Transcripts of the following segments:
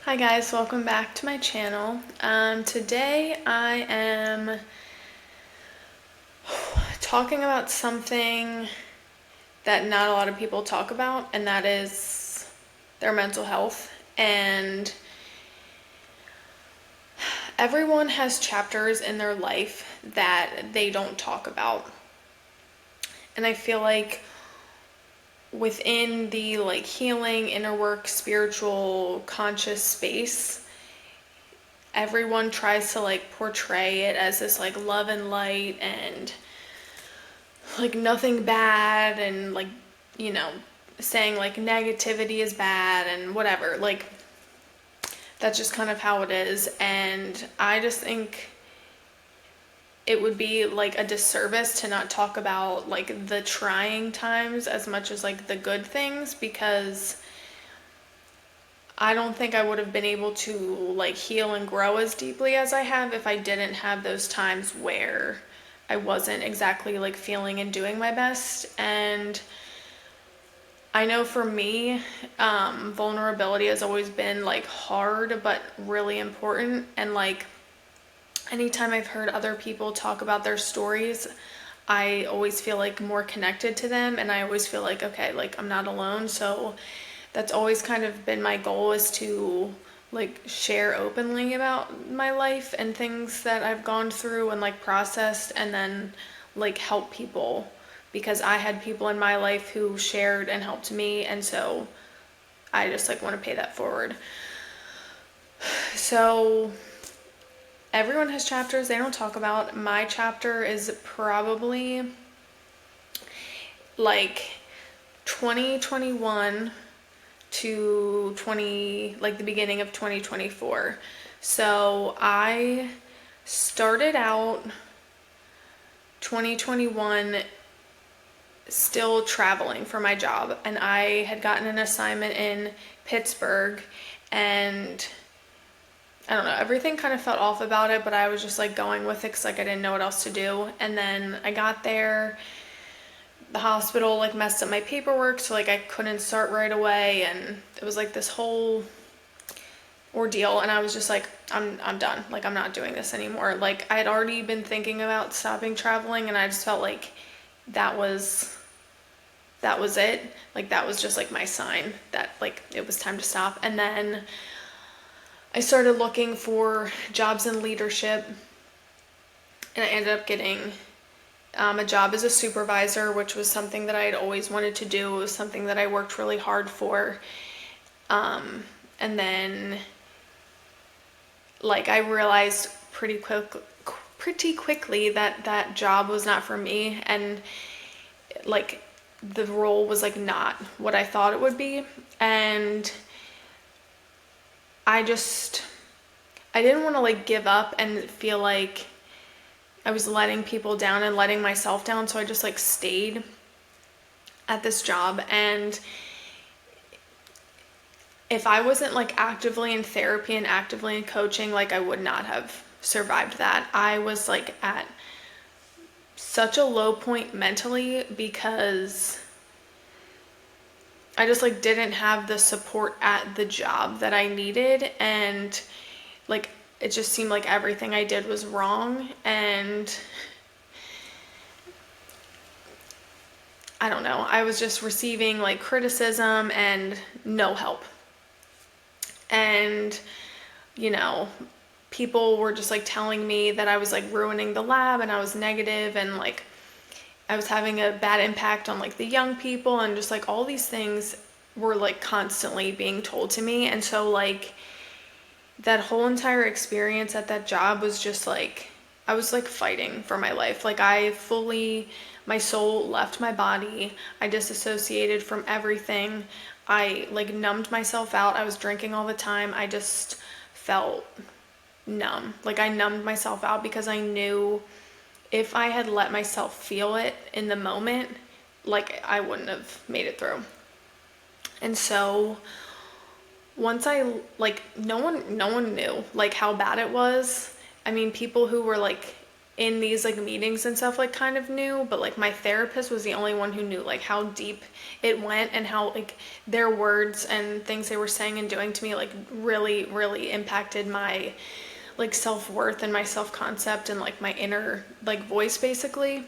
Hi guys, welcome back to my channel. Today I am talking about something that not a lot of people talk about, and that is their mental health. And everyone has chapters in their life that they don't talk about. And I feel like within the healing, inner work, spiritual, conscious space, everyone tries to portray it as this love and light and nothing bad, and saying negativity is bad and whatever. That's just kind of how it is. And I just think it would be a disservice to not talk about the trying times as much as the good things, because I don't think I would have been able to heal and grow as deeply as I have if I didn't have those times where I wasn't exactly feeling and doing my best. And I know for me, vulnerability has always been hard but really important. And anytime I've heard other people talk about their stories, I always feel more connected to them, and I always feel okay, I'm not alone. So that's always kind of been my goal, is to share openly about my life and things that I've gone through and processed, and then help people, because I had people in my life who shared and helped me, and so I just want to pay that forward. So everyone has chapters they don't talk about. My chapter is probably 2021 to the beginning of 2024. So I started out 2021 still traveling for my job, and I had gotten an assignment in Pittsburgh, and I don't know, everything kind of felt off about it, but I was just going with it because I didn't know what else to do. And then I got there, the hospital messed up my paperwork, so I couldn't start right away, and it was this whole ordeal. And I was just I'm done. I'm not doing this anymore. I had already been thinking about stopping traveling, and I just felt that was it. That was just my sign that it was time to stop. And then I started looking for jobs in leadership, and I ended up getting a job as a supervisor, which was something that I had always wanted to do. It was something that I worked really hard for. And then I realized pretty quickly that that job was not for me, and the role was not what I thought it would be. And I didn't want to give up and feel I was letting people down and letting myself down, so I just stayed at this job. And if I wasn't actively in therapy and actively in coaching, I would not have survived that. I was at such a low point mentally, because I just didn't have the support at the job that I needed, and it just seemed everything I did was wrong. And I don't know, I was just receiving criticism and no help. And people were just telling me that I was ruining the lab, and I was negative, and I was having a bad impact on the young people, and just all these things were constantly being told to me. And so that whole entire experience at that job was just I was fighting for my life. My soul left my body. I disassociated from everything. I numbed myself out. I was drinking all the time. I just felt numb. I numbed myself out, because I knew if I had let myself feel it in the moment, I wouldn't have made it through. And so once no one knew how bad it was. I mean, people who were in these like meetings and stuff like kind of knew, but like my therapist was the only one who knew like how deep it went and how like their words and things they were saying and doing to me like really, really impacted my like self-worth and my self-concept and like my inner like voice basically.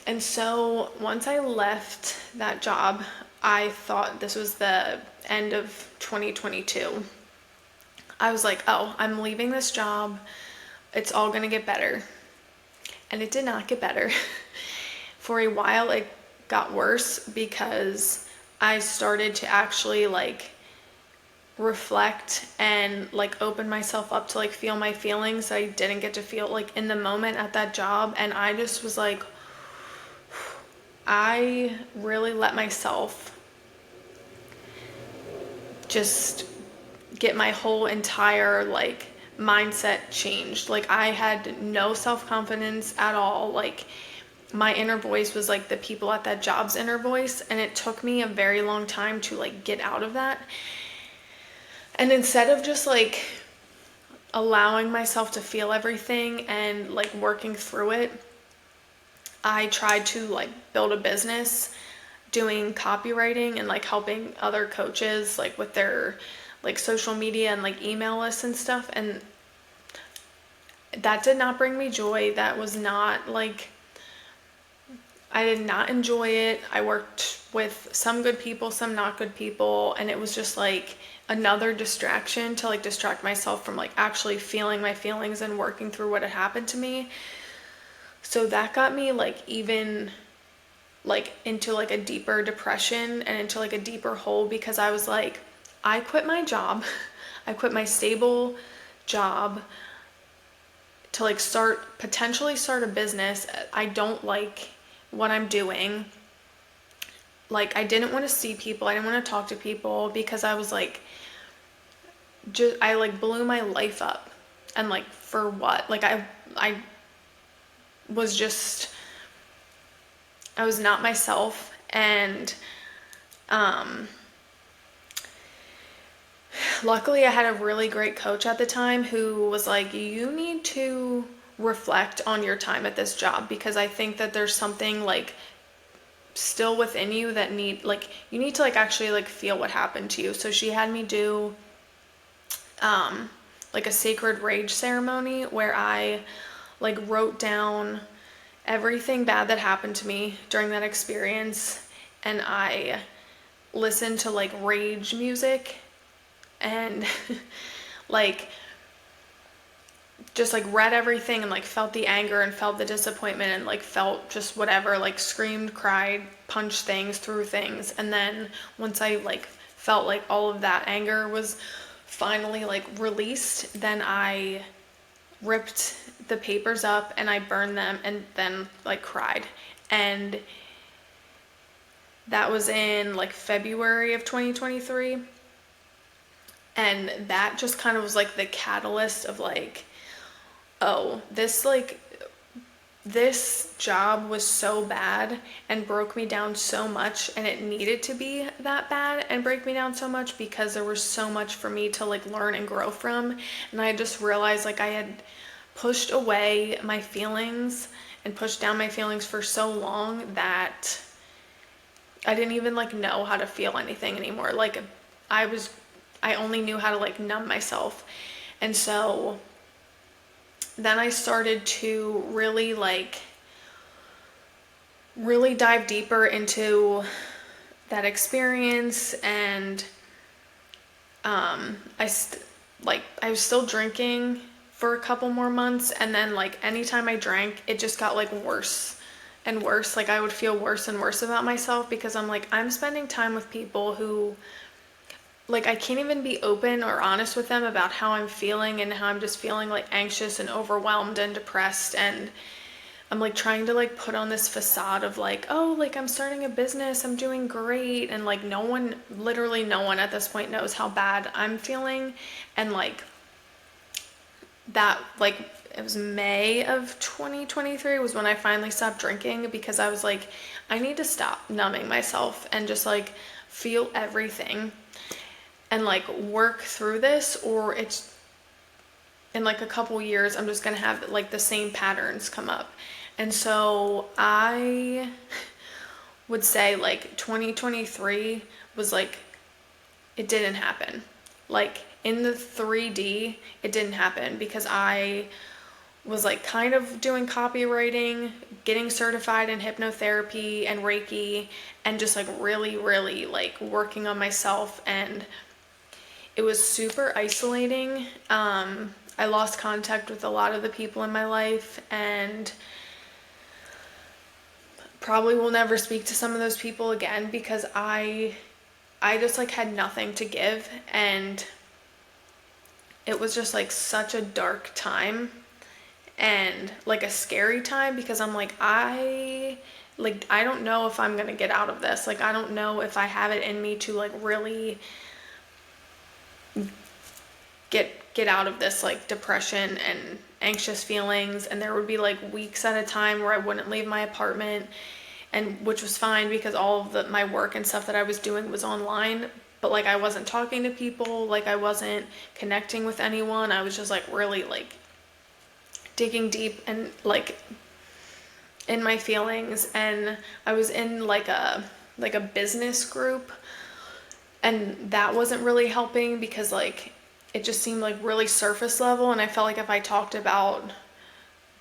And so once I left that job, I thought this was the end of 2022. I was like, oh, I'm leaving this job. It's all gonna get better. And it did not get better. For a while, it got worse because I started to actually like reflect and like open myself up to like feel my feelings I didn't get to feel like in the moment at that job. And I just was like, I really let myself just get my whole entire like mindset changed. Like I had no self-confidence at all. Like my inner voice was like the people at that job's inner voice, and it took me a very long time to like get out of that. And instead of just like allowing myself to feel everything and like working through it, I tried to like build a business doing copywriting and like helping other coaches like with their like social media and like email lists and stuff. And that did not bring me joy. That was not like, I did not enjoy it. I worked with some good people, some not good people, and it was just like another distraction to like distract myself from like actually feeling my feelings and working through what had happened to me. So that got me like even like into like a deeper depression and into like a deeper hole, because I was like, I quit my job. I quit my stable job to like potentially start a business. I don't like what I'm doing. Like I didn't want to see people. I didn't want to talk to people because I was like, I like blew my life up. And like for what? Like I was just, I was not myself. And luckily I had a really great coach at the time who was like, you need to reflect on your time at this job, because I think that there's something like still within you that you need to like actually like feel what happened to you. So she had me do like a sacred rage ceremony where I like wrote down everything bad that happened to me during that experience, and I listened to like rage music and like just like read everything and like felt the anger and felt the disappointment and like felt just whatever, like screamed, cried, punched things, threw things. And then once I like felt like all of that anger was finally like released, then I ripped the papers up and I burned them and then like cried. And that was in like February of 2023. And that just kind of was like the catalyst of like, oh, this job was so bad and broke me down so much, and it needed to be that bad and break me down so much because there was so much for me to like learn and grow from. And I just realized like I had pushed away my feelings and pushed down my feelings for so long that I didn't even like know how to feel anything anymore. Like I only knew how to like numb myself. And so then I started to really dive deeper into that experience. And I was still drinking for a couple more months, and then like anytime I drank, it just got like worse and worse. Like I would feel worse and worse about myself because I'm like, I'm spending time with people who like I can't even be open or honest with them about how I'm feeling and how I'm just feeling like anxious and overwhelmed and depressed. And I'm like trying to like put on this facade of like, oh, like I'm starting a business, I'm doing great. And like literally no one at this point knows how bad I'm feeling. And like that, like it was May of 2023 was when I finally stopped drinking, because I was like, I need to stop numbing myself and just like feel everything and like work through this, or in like a couple years, I'm just gonna have like the same patterns come up. And so I would say like 2023 was like, it didn't happen. Like in the 3D, it didn't happen because I was like kind of doing copywriting, getting certified in hypnotherapy and Reiki, and just like really, really like working on myself. And it was super isolating. I lost contact with a lot of the people in my life, and probably will never speak to some of those people again because I just like had nothing to give, and it was just like such a dark time and like a scary time because I'm like I don't know if I'm going to get out of this. Like I don't know if I have it in me to like really get out of this like depression and anxious feelings. And there would be like weeks at a time where I wouldn't leave my apartment, and which was fine because all of my work and stuff that I was doing was online, but like I wasn't talking to people, like I wasn't connecting with anyone. I was just like really like digging deep and like in my feelings. And I was in like a business group, and that wasn't really helping because like it just seemed like really surface level, and I felt like if I talked about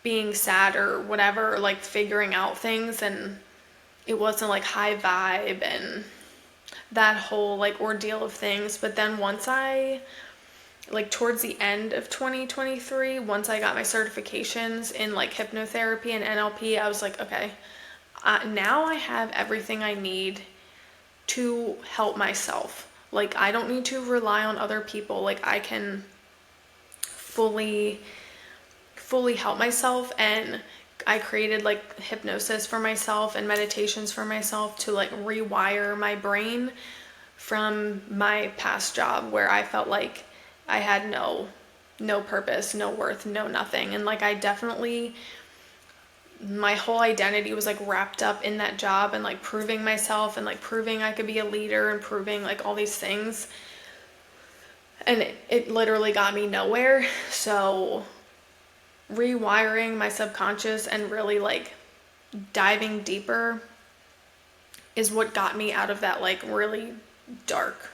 being sad or whatever, or like figuring out things, and it wasn't like high vibe and that whole like ordeal of things. But then once I like towards the end of 2023, once I got my certifications in like hypnotherapy and NLP, I was like, okay, now I have everything I need to help myself. Like I don't need to rely on other people. Like I can fully help myself. And I created like hypnosis for myself and meditations for myself to like rewire my brain from my past job where I felt like I had no purpose, no worth, no nothing. And like I definitely, my whole identity was like wrapped up in that job and like proving myself and like proving I could be a leader and proving like all these things. And it literally got me nowhere. So rewiring my subconscious and really like diving deeper is what got me out of that like really dark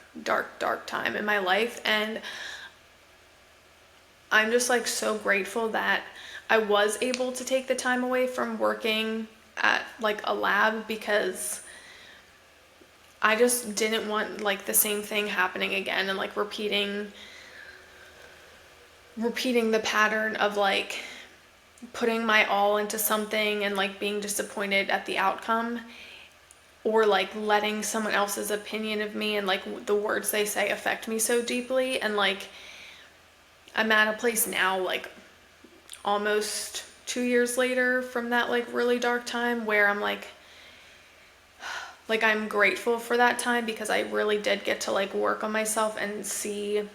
time in my life. And I'm just like so grateful that I was able to take the time away from working at like a lab because I just didn't want like the same thing happening again and like repeating the pattern of like putting my all into something and like being disappointed at the outcome, or like letting someone else's opinion of me and like the words they say affect me so deeply. And like I'm at a place now like almost 2 years later from that like really dark time where I'm like I'm grateful for that time because I really did get to like work on myself and see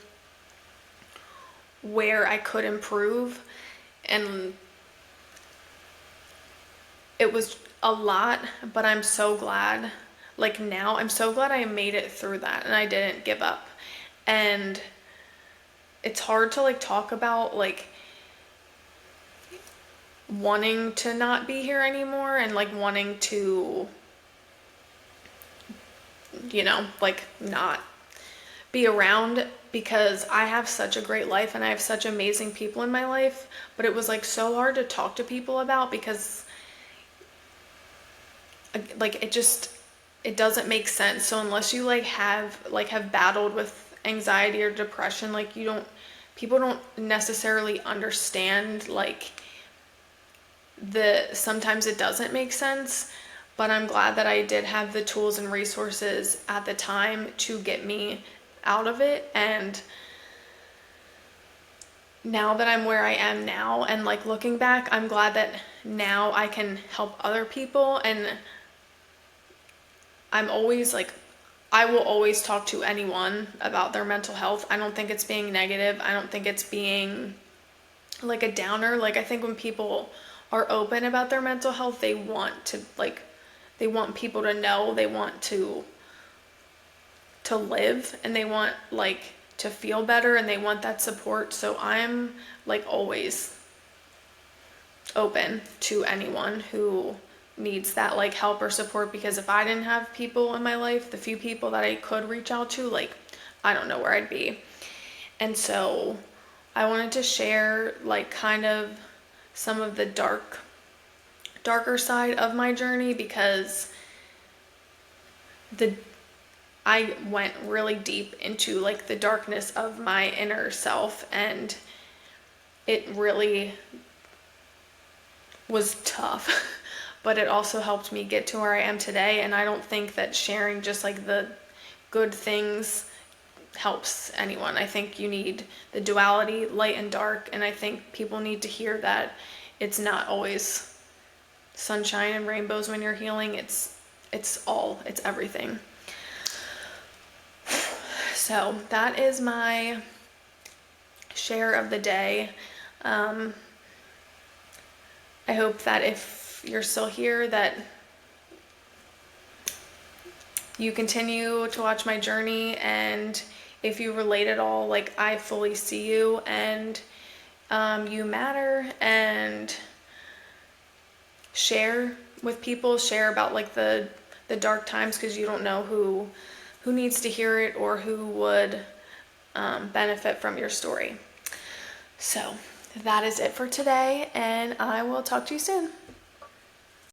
where I could improve. And it was a lot, but I'm so glad. Like now, I'm so glad I made it through that and I didn't give up. And it's hard to like talk about like wanting to not be here anymore and like wanting to, you know, like not be around because I have such a great life and I have such amazing people in my life. But it was like so hard to talk to people about because like it doesn't make sense. So unless you have battled with anxiety or depression, like people don't necessarily understand like sometimes it doesn't make sense. But I'm glad that I did have the tools and resources at the time to get me out of it. And now that I'm where I am now and like looking back, I'm glad that now I can help other people. And I'm always like, I will always talk to anyone about their mental health. I don't think it's being negative. I don't think it's being like a downer. Like I think when people are open about their mental health, they want people to know, they want to live, and they want like to feel better and they want that support. So I'm like always open to anyone who needs that like help or support, because if I didn't have people in my life, the few people that I could reach out to, like I don't know where I'd be. And so I wanted to share like kind of some of the darker side of my journey, because I went really deep into like the darkness of my inner self, and it really was tough. But it also helped me get to where I am today, and I don't think that sharing just like the good things helps anyone. I think you need the duality, light and dark, and I think people need to hear that it's not always sunshine and rainbows when you're healing. It's everything. So that is my share of the day. I hope that if you're still here, that you continue to watch my journey, and if you relate at all, like I fully see you, and you matter, and share with people, share about like the dark times, because you don't know who needs to hear it or who would benefit from your story. So that is it for today, and I will talk to you soon.